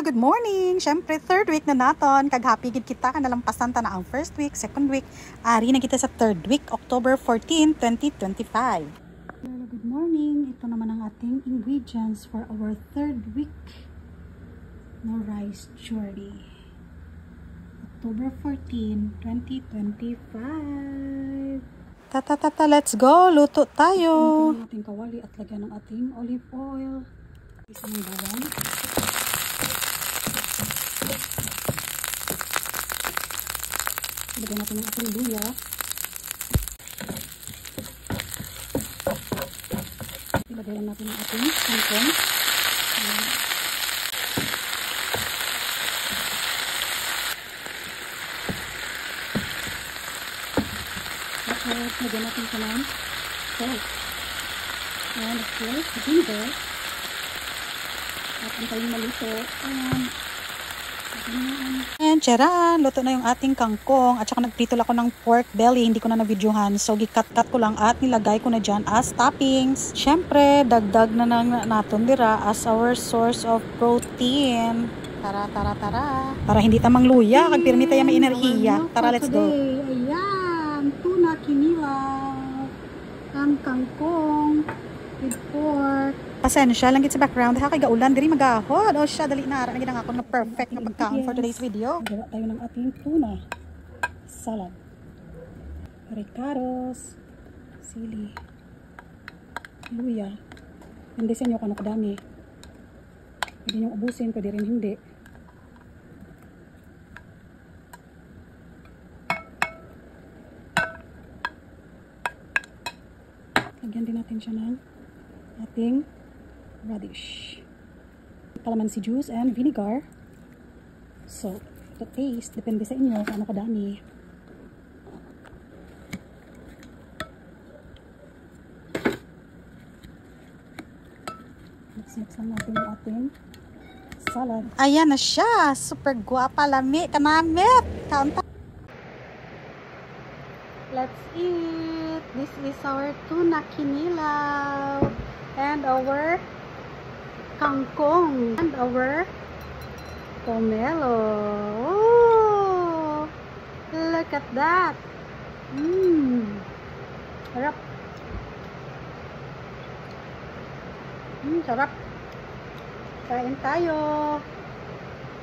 Hello, good morning! Siyempre, third week na naton. Kag-happy gid kita ka nalampasan ta na ang first week, second week. Ari na kita sa third week, October 14, 2025. Hello, good morning! Ito naman ang ating ingredients for our third week na rice chori. October 14, 2025. Tata, let's go! Luto tayo! Ito ang ating kawali at lagyan ng ating olive oil. Isa ng bawang. Lagyan natin ang ating luya. Ilagay natin ang ating kangkong. At lagyan natin ito ng salt. And of course, vinegar. At antayin maluto. And tsaran, luto na yung ating kangkong. At saka nagprito ako ng pork belly. Hindi ko na na-videohan. So, gikat-kat ko lang at nilagay ko na dyan as toppings. Siyempre, dagdag na natin dira as our source of protein. Tara. Para hindi tamang luya. Kag pirmi tayo may enerhiya. Tara, let's go. Ayan, tuna kinilaw. Ang kangkong with pork. Pasensya lang gid sa background ha kay gaulan diri magahod. O siya dali na ara na gid ang ako na perfect nga pagkaon for today's video. Gawa tayo ng ating tuna salad. Ricaros, sili, luya. Hindi sa inyo kung ano kadami. Pwede nyo ubusin, pwede rin hindi. Lagyan din natin siya ng ating radish, calamansi juice and vinegar. So, the taste depende sa inyo kung ano kadami. Mix lang natin yung ating salad. Ayan na siya, super guwapa, lami, kanamit. Let's eat. This is our tuna kinilaw and our kangkong and our pomelo. Oh, look at that. Sarap. Sarap. Kain tayo.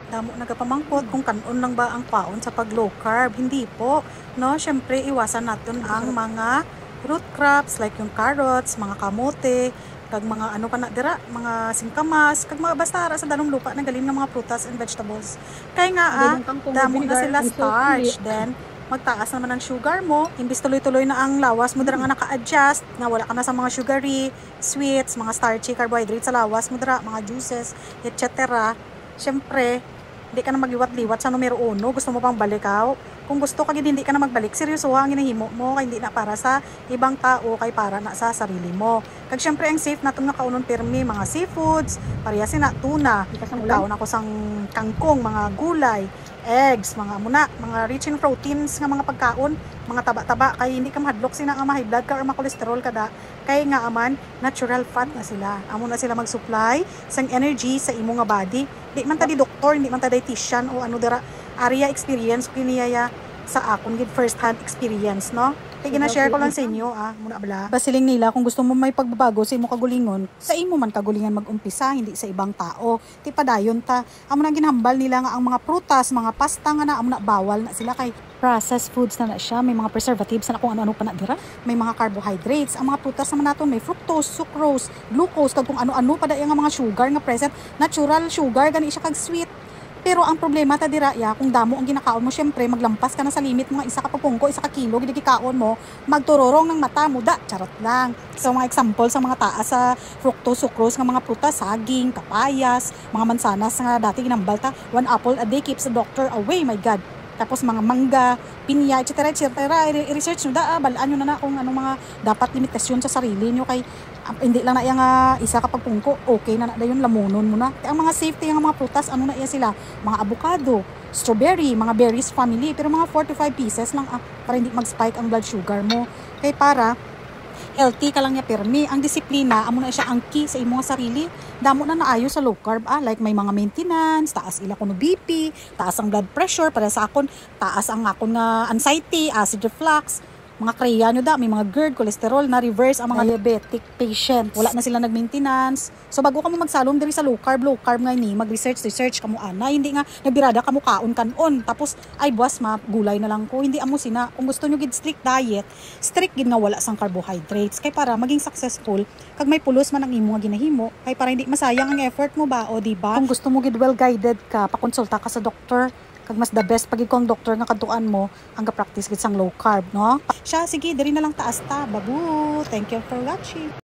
Damo nagapamangkot kung kanon lang ba ang paon sa pag low carb. Hindi po, no? Syempre iwasan natin ang mga root crops like yung carrots, mga kamote, kag mga ano pa na dira, mga singkamas, kag mga basta sa danong lupa na galing ng mga prutas and vegetables. Kaya nga damo na sila starch, then magtaas naman ang sugar mo, imbis tuloy-tuloy na ang lawas mo dira nga naka-adjust, nga wala ka na sa mga sugary, sweets, mga starchy carbohydrates sa lawas mo dira, mga juices, etc. Syempre, hindi ka na magliwat-liwat sa numero 1, gusto mo pang balikaw. Kung gusto ka hindi ka na magbalik, seryoso ang ginahimo mo, kay hindi na para sa ibang tao, kay para na sa sarili mo. Kag syempre ang safe natin nga kaunon pirmi, mga seafoods, parehasin na tuna, kaon ako sang kangkong, mga gulay, eggs, mga muna, mga rich in proteins nga mga pagkaon, mga taba-taba, kay hindi ka mahadlok sina nga high blood ka or ma-cholesterol kada, kay nga aman natural fat na sila. Amo na sila mag-supply sang energy sa imo nga body. Di man ta di doktor, hindi man ta dietitian o ano dira, area experience kiniyaya sa akon gid first hand experience, no? Kaya gina-share ko lang sa inyo, muna bala. Basiling nila, kung gusto mo may pagbabago sa imo kagulingon, sa imo man kagulingan mag-umpisa, hindi sa ibang tao. Ti padayon ta. Amo na ginhambal nila nga ang mga prutas, mga pasta nga na amo na bawal na sila kay processed foods na siya, may mga preservatives na kung ano-ano pa na dira, may mga carbohydrates. Ang mga prutas naman naton may fructose, sucrose, glucose, kag kung ano-ano pa da nga mga sugar nga present, natural sugar gani siya kag sweet. Pero ang problema ta dira ya, kung damo ang ginakaon mo, syempre maglampas ka na sa limit mo nga isa ka pupungko, isa ka kilo gid gikaon mo, magturorong ng mata mo da, charot lang. So mga example sa mga taas sa fructose, sucrose nga mga prutas, saging, kapayas, mga mansanas nga dati ginambal ta, 1 apple a day keeps the doctor away, my god. Tapos mga mangga, pinya, etc. I-research nyo balaan nyo na kung anong mga dapat limitasyon sa sarili nyo kay hindi lang na yung isa kapag pungko, okay na yun, lamunon mo na. Ang mga safety, yung mga prutas, ano na iya sila? Mga avocado, strawberry, mga berries family, pero mga 4 to 5 pieces lang para hindi mag-spike ang blood sugar mo. Kaya para healthy ka lang niya pirmi. Ang disiplina amo na siya ang key sa imong sarili. Damo na naayo sa low carb like may mga maintenance, taas ila kuno BP, taas ang blood pressure para sa akon, taas ang akon nga anxiety, acid reflux, mga kriya nyo da, may mga GERD, cholesterol na reverse ang mga diabetic patients. Wala na sila nag-maintenance. So bago ka mo magsalom diri sa low carb nga ni, mag-research kamo ana, hindi nga nagbirada kamo kaon kanon. Tapos ay buwas gulay na lang ko. Hindi amo sina. Kung gusto nyo gid strict diet, strict gid nga wala sang carbohydrates kay para maging successful kag may pulos man ang imo nga ginahimo, kay para hindi masayang ang effort mo ba o di ba? Kung gusto mo gid well guided ka, pakonsulta ka sa doktor. Kag mas the best pag ikaw ang doktor nga katuan mo ang ga-practice gid sang low carb, no? Siya sige diri na lang taas ta. Babu. Thank you for watching.